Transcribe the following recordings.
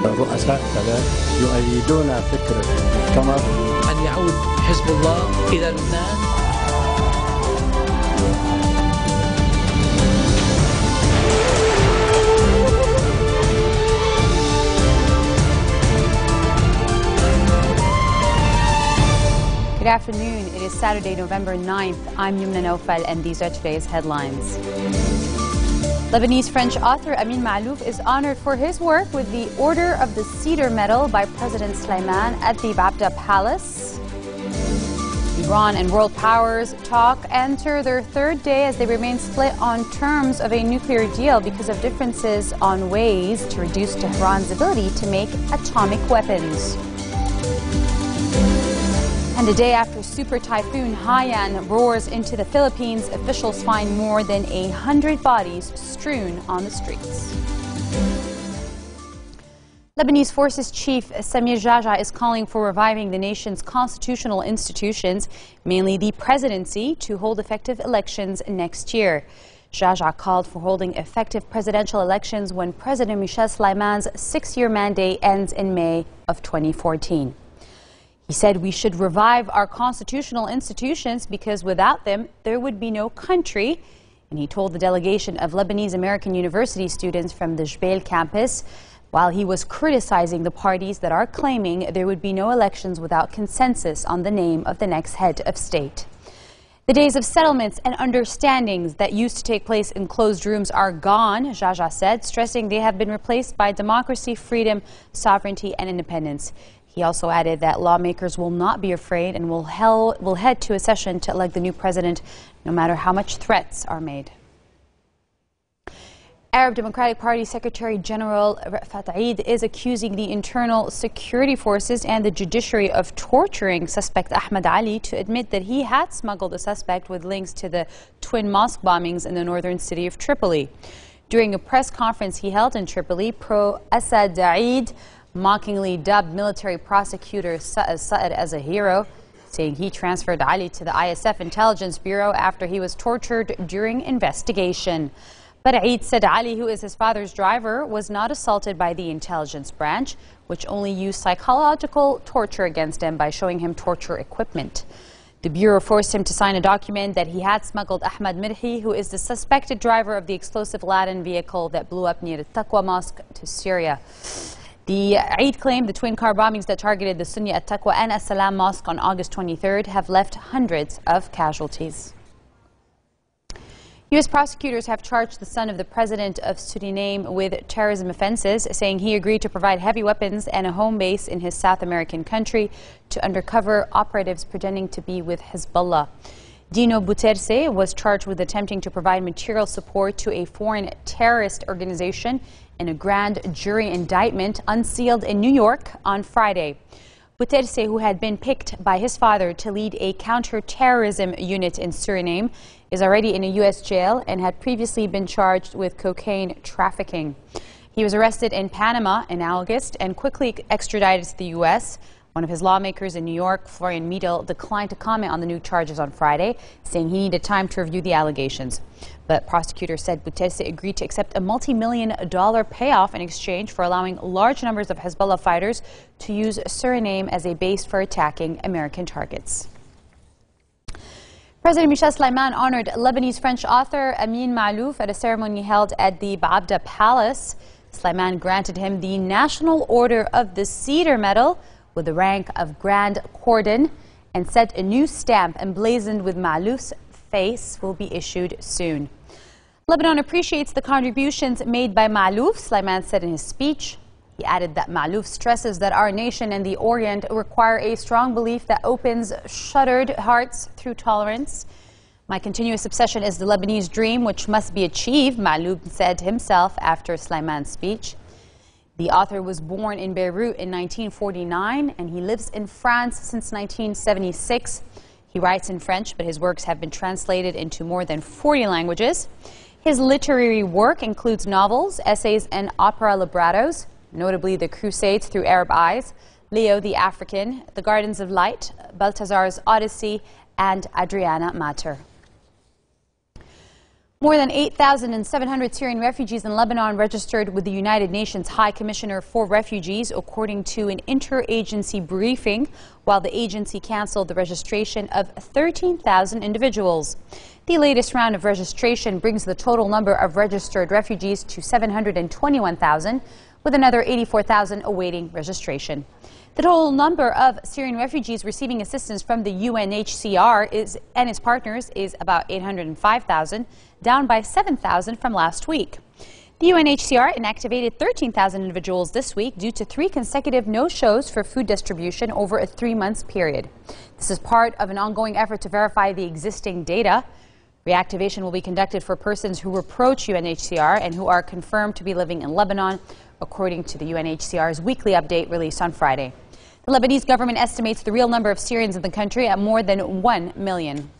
رؤساء ثلاث يؤيدون فكرة المؤتمر أن يعود حزب الله إلى لبنان. Good afternoon. It is Saturday, November 9th. I'm Yumna Naufal, and these are today's headlines. Lebanese French author Amin Maalouf is honored for his work with the Order of the Cedar Medal by President Sulaiman at the Babda Palace. Iran and world powers talk enter their third day as they remain split on terms of a nuclear deal because of differences on ways to reduce Tehran's ability to make atomic weapons. And a day after Super Typhoon Haiyan roars into the Philippines, officials find more than 100 bodies strewn on the streets. Lebanese Forces Chief Samir Jaja is calling for reviving the nation's constitutional institutions, mainly the presidency, to hold effective elections next year. Jaja called for holding effective presidential elections when President Michel Sulaiman's 6-year mandate ends in May of 2014. He said we should revive our constitutional institutions because without them, there would be no country. And he told the delegation of Lebanese American University students from the Jbeil campus, while he was criticizing the parties that are claiming there would be no elections without consensus on the name of the next head of state. The days of settlements and understandings that used to take place in closed rooms are gone, Jaja said, stressing they have been replaced by democracy, freedom, sovereignty, and independence. He also added that lawmakers will not be afraid and will head to a session to elect the new president, no matter how much threats are made. Arab Democratic Party Secretary General Rafat Eid is accusing the internal security forces and the judiciary of torturing suspect Ahmed Ali to admit that he had smuggled a suspect with links to the twin mosque bombings in the northern city of Tripoli. During a press conference he held in Tripoli, pro-Assad Eid mockingly dubbed military prosecutor Sa'ad as a hero, saying he transferred Ali to the ISF Intelligence Bureau after he was tortured during investigation. But Eid said Ali, who is his father's driver, was not assaulted by the intelligence branch, which only used psychological torture against him by showing him torture equipment. The Bureau forced him to sign a document that he had smuggled Ahmed Mirhi, who is the suspected driver of the explosive laden vehicle that blew up near the Taqwa Mosque, to Syria. The Eid claimed the twin car bombings that targeted the Sunni At-Taqwa and As-Salam Mosque on August 23rd have left hundreds of casualties. U.S. prosecutors have charged the son of the president of Suriname with terrorism offenses, saying he agreed to provide heavy weapons and a home base in his South American country to undercover operatives pretending to be with Hezbollah. Dino Buterse was charged with attempting to provide material support to a foreign terrorist organization in a grand jury indictment unsealed in New York on Friday. Buterse, who had been picked by his father to lead a counter-terrorism unit in Suriname, is already in a U.S. jail and had previously been charged with cocaine trafficking. He was arrested in Panama in August and quickly extradited to the U.S. One of his lawmakers in New York, Florian Miedel, declined to comment on the new charges on Friday, saying he needed time to review the allegations. But prosecutors said Buterse agreed to accept a multi-million-dollar payoff in exchange for allowing large numbers of Hezbollah fighters to use Suriname as a base for attacking American targets. President Michel Sulaiman honored Lebanese French author Amin Maalouf at a ceremony held at the Babda Palace. Sulaiman granted him the National Order of the Cedar Medal with the rank of Grand Cordon and said a new stamp emblazoned with Maalouf's face will be issued soon. Lebanon appreciates the contributions made by Maalouf, Sulaiman said in his speech. He added that Maalouf stresses that our nation and the Orient require a strong belief that opens shuttered hearts through tolerance. My continuous obsession is the Lebanese dream, which must be achieved, Maalouf said himself after Sulaiman's speech. The author was born in Beirut in 1949 and he lives in France since 1976. He writes in French, but his works have been translated into more than 40 languages. His literary work includes novels, essays, and opera librettos, notably The Crusades Through Arab Eyes, Leo the African, The Gardens of Light, Balthazar's Odyssey, and Adriana Mater. More than 8,700 Syrian refugees in Lebanon registered with the United Nations High Commissioner for Refugees, according to an interagency briefing, while the agency canceled the registration of 13,000 individuals. The latest round of registration brings the total number of registered refugees to 721,000, with another 84,000 awaiting registration. The total number of Syrian refugees receiving assistance from the UNHCR and its partners is about 805,000, down by 7,000 from last week. The UNHCR inactivated 13,000 individuals this week due to 3 consecutive no-shows for food distribution over a 3-month period. This is part of an ongoing effort to verify the existing data. Reactivation will be conducted for persons who approach UNHCR and who are confirmed to be living in Lebanon, according to the UNHCR's weekly update released on Friday. The Lebanese government estimates the real number of Syrians in the country at more than 1 million.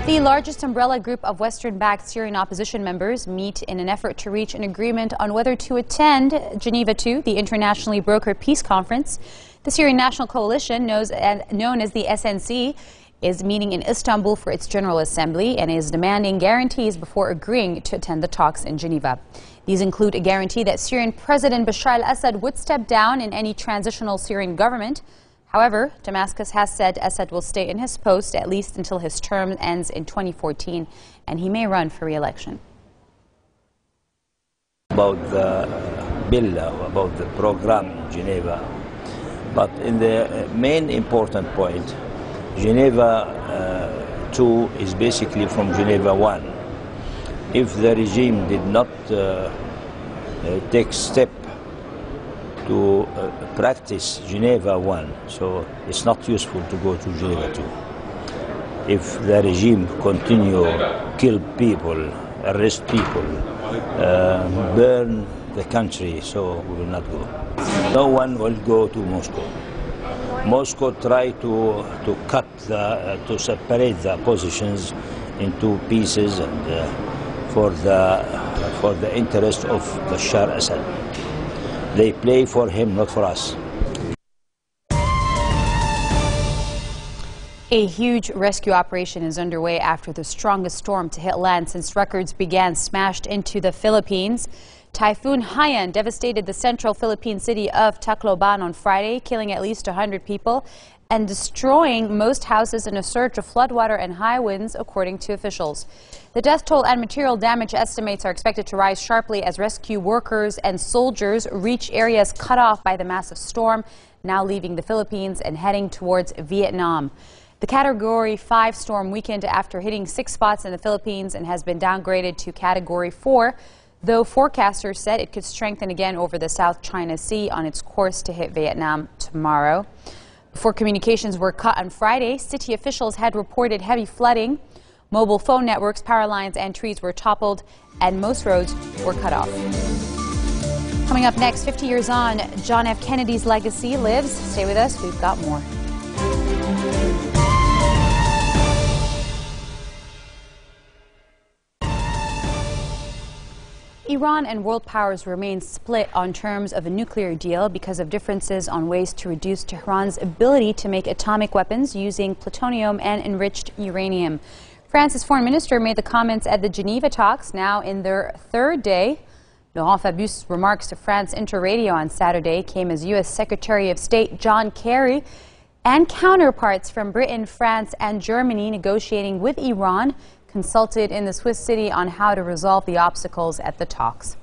The largest umbrella group of Western-backed Syrian opposition members meet in an effort to reach an agreement on whether to attend Geneva II, the internationally brokered peace conference. The Syrian National Coalition, known as the SNC, is meeting in Istanbul for its General Assembly and is demanding guarantees before agreeing to attend the talks in Geneva. These include a guarantee that Syrian President Bashar al-Assad would step down in any transitional Syrian government. However, Damascus has said Assad will stay in his post at least until his term ends in 2014, and he may run for re-election. About the bill, about the program in Geneva, but in the main important point, Geneva II is basically from Geneva I. If the regime did not take step to practice Geneva I, so it's not useful to go to Geneva II. If the regime continue kill people, arrest people, burn the country, so we will not go. No one will go to Moscow. Moscow try to to separate the positions into pieces and for the interest of Bashar Assad. They play for him, not for us. A huge rescue operation is underway after the strongest storm to hit land since records began smashed into the Philippines. Typhoon Haiyan devastated the central Philippine city of Tacloban on Friday, killing at least 100 people and destroying most houses in a surge of floodwater and high winds, according to officials. The death toll and material damage estimates are expected to rise sharply as rescue workers and soldiers reach areas cut off by the massive storm, now leaving the Philippines and heading towards Vietnam. The Category 5 storm weakened after hitting 6 spots in the Philippines and has been downgraded to Category 4, though forecasters said it could strengthen again over the South China Sea on its course to hit Vietnam tomorrow. Before communications were cut on Friday, city officials had reported heavy flooding. Mobile phone networks, power lines, and trees were toppled, and most roads were cut off. Coming up next, 50 years on, John F. Kennedy's legacy lives. Stay with us, we've got more. Iran and world powers remain split on terms of a nuclear deal because of differences on ways to reduce Tehran's ability to make atomic weapons using plutonium and enriched uranium. France's foreign minister made the comments at the Geneva talks, now in their 3rd day. Laurent Fabius' remarks to France Interradio on Saturday came as U.S. Secretary of State John Kerry and counterparts from Britain, France, and Germany negotiating with Iran consulted in the Swiss city on how to resolve the obstacles at the talks.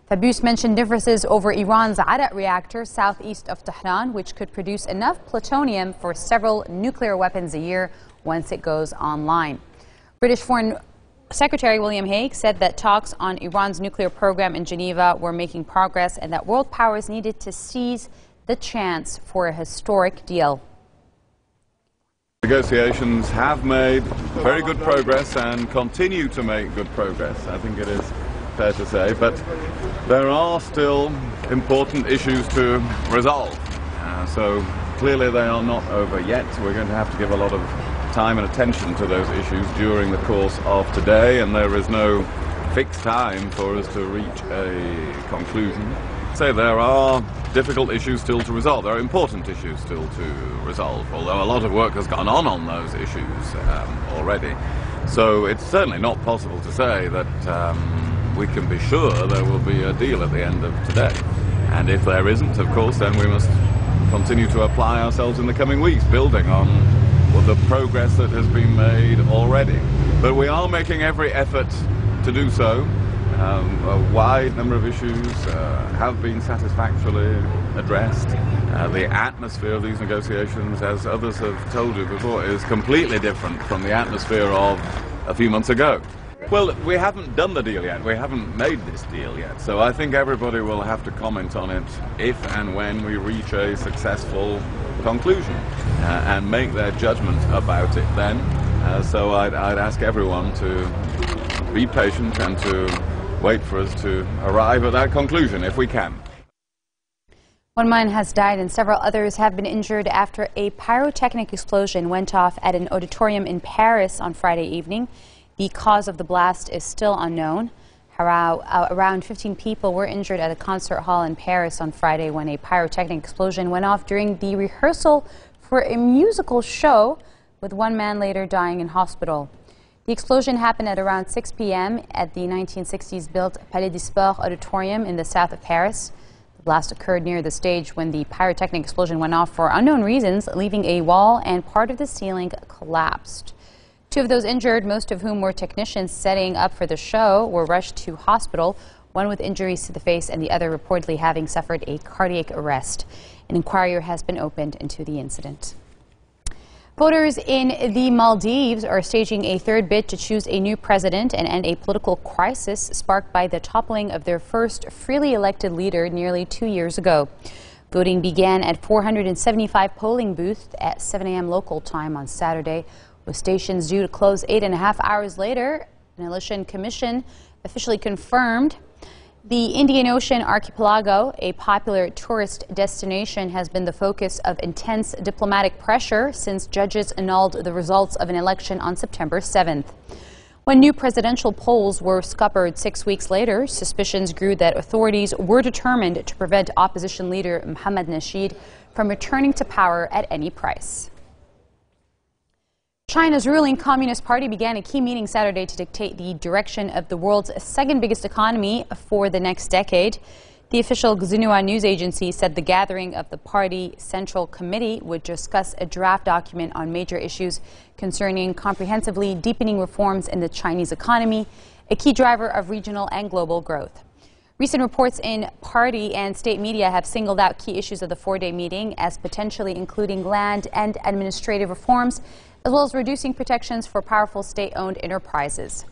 Fabius mentioned differences over Iran's Arat reactor southeast of Tehran, which could produce enough plutonium for several nuclear weapons a year once it goes online. British Foreign Secretary William Hague said that talks on Iran's nuclear program in Geneva were making progress and that world powers needed to seize the chance for a historic deal. Negotiations have made very good progress and continue to make good progress, I think it is fair to say, but there are still important issues to resolve. So clearly they are not over yet. We're going to have to give a lot of time and attention to those issues during the course of today, and there is no fixed time for us to reach a conclusion. So there are difficult issues still to resolve. There are important issues still to resolve, although a lot of work has gone on those issues already. So it's certainly not possible to say that we can be sure there will be a deal at the end of today. And if there isn't, of course, then we must continue to apply ourselves in the coming weeks, building on the progress that has been made already. But we are making every effort to do so. A wide number of issues have been satisfactorily addressed. The atmosphere of these negotiations, as others have told you before, is completely different from the atmosphere of a few months ago. Well, we haven't done the deal yet. We haven't made this deal yet. So I think everybody will have to comment on it if and when we reach a successful conclusion and make their judgment about it then. So I'd ask everyone to be patient and to wait for us to arrive at that conclusion if we can. One man has died and several others have been injured after a pyrotechnic explosion went off at an auditorium in Paris on Friday evening. The cause of the blast is still unknown. Around 15 people were injured at a concert hall in Paris on Friday when a pyrotechnic explosion went off during the rehearsal for a musical show, with one man later dying in hospital. The explosion happened at around 6 p.m. at the 1960s built Palais des Sports Auditorium in the south of Paris. The blast occurred near the stage when the pyrotechnic explosion went off for unknown reasons, leaving a wall and part of the ceiling collapsed. Two of those injured, most of whom were technicians setting up for the show, were rushed to hospital, one with injuries to the face and the other reportedly having suffered a cardiac arrest. An inquiry has been opened into the incident. Voters in the Maldives are staging a third bid to choose a new president and end a political crisis sparked by the toppling of their first freely elected leader nearly 2 years ago. Voting began at 475 polling booths at 7 a.m. local time on Saturday, with stations due to close 8.5 hours later. An election commission officially confirmed. The Indian Ocean archipelago, a popular tourist destination, has been the focus of intense diplomatic pressure since judges annulled the results of an election on September 7th. When new presidential polls were scuppered 6 weeks later, suspicions grew that authorities were determined to prevent opposition leader Mohamed Nasheed from returning to power at any price. China's ruling Communist Party began a key meeting Saturday to dictate the direction of the world's second biggest economy for the next decade. The official Xinhua news agency said the gathering of the party Central Committee would discuss a draft document on major issues concerning comprehensively deepening reforms in the Chinese economy, a key driver of regional and global growth. Recent reports in party and state media have singled out key issues of the four-day meeting as potentially including land and administrative reforms, as well as reducing protections for powerful state-owned enterprises.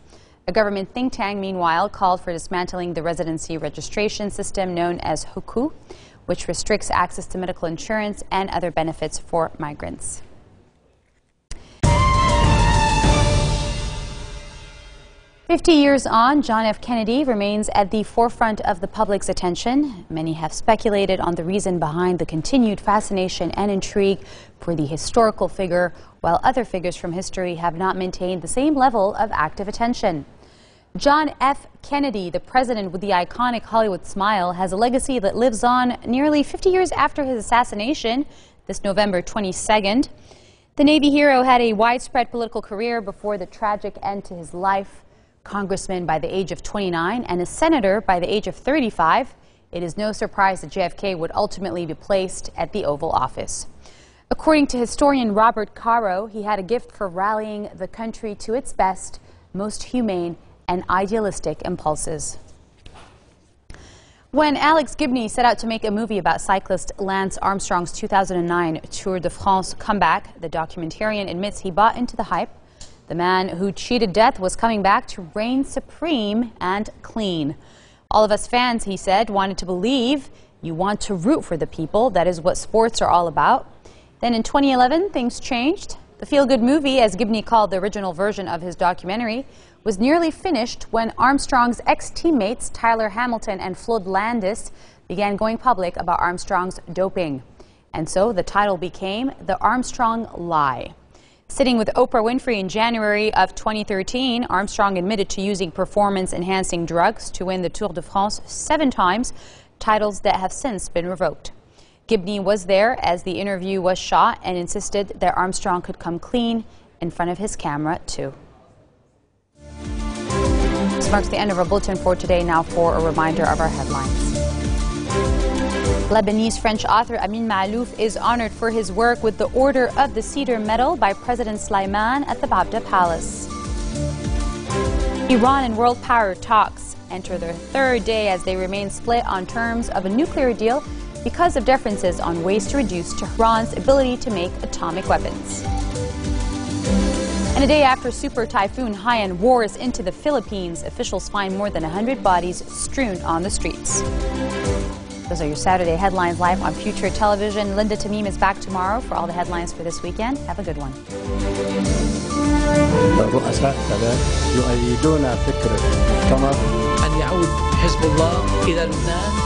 A government think tank, meanwhile, called for dismantling the residency registration system known as Hukou, which restricts access to medical insurance and other benefits for migrants. "50 years on, John F. Kennedy remains at the forefront of the public's attention. Many have speculated on the reason behind the continued fascination and intrigue for the historical figure, while other figures from history have not maintained the same level of active attention. John F. Kennedy, the president with the iconic Hollywood smile, has a legacy that lives on nearly 50 years after his assassination, this November 22nd. The Navy hero had a widespread political career before the tragic end to his life. Congressman by the age of 29 and a senator by the age of 35, it is no surprise that JFK would ultimately be placed at the Oval Office. According to historian Robert Caro, he had a gift for rallying the country to its best, most humane and idealistic impulses. When Alex Gibney set out to make a movie about cyclist Lance Armstrong's 2009 Tour de France comeback, the documentarian admits he bought into the hype. The man who cheated death was coming back to reign supreme and clean. All of us fans, he said, wanted to believe. You want to root for the people. That is what sports are all about. Then in 2011, things changed. The feel-good movie, as Gibney called the original version of his documentary, was nearly finished when Armstrong's ex-teammates Tyler Hamilton and Floyd Landis began going public about Armstrong's doping. And so the title became The Armstrong Lie. Sitting with Oprah Winfrey in January of 2013, Armstrong admitted to using performance-enhancing drugs to win the Tour de France 7 times, titles that have since been revoked. Gibney was there as the interview was shot and insisted that Armstrong could come clean in front of his camera too. This marks the end of our bulletin for today. Now for a reminder of our headlines. Lebanese French author Amin Maalouf is honored for his work with the Order of the Cedar Medal by President Sulaiman at the Babda Palace. Iran and world power talks enter their third day as they remain split on terms of a nuclear deal because of differences on ways to reduce Tehran's ability to make atomic weapons. And a day after Super Typhoon Haiyan roars into the Philippines, officials find more than 100 bodies strewn on the streets. Those are your Saturday headlines live on Future Television. Linda Tamim is back tomorrow for all the headlines for this weekend. Have a good one. الرؤساء ثلاث يؤيدون فكرة المؤتمر أن يعود حزب الله إلى لبنان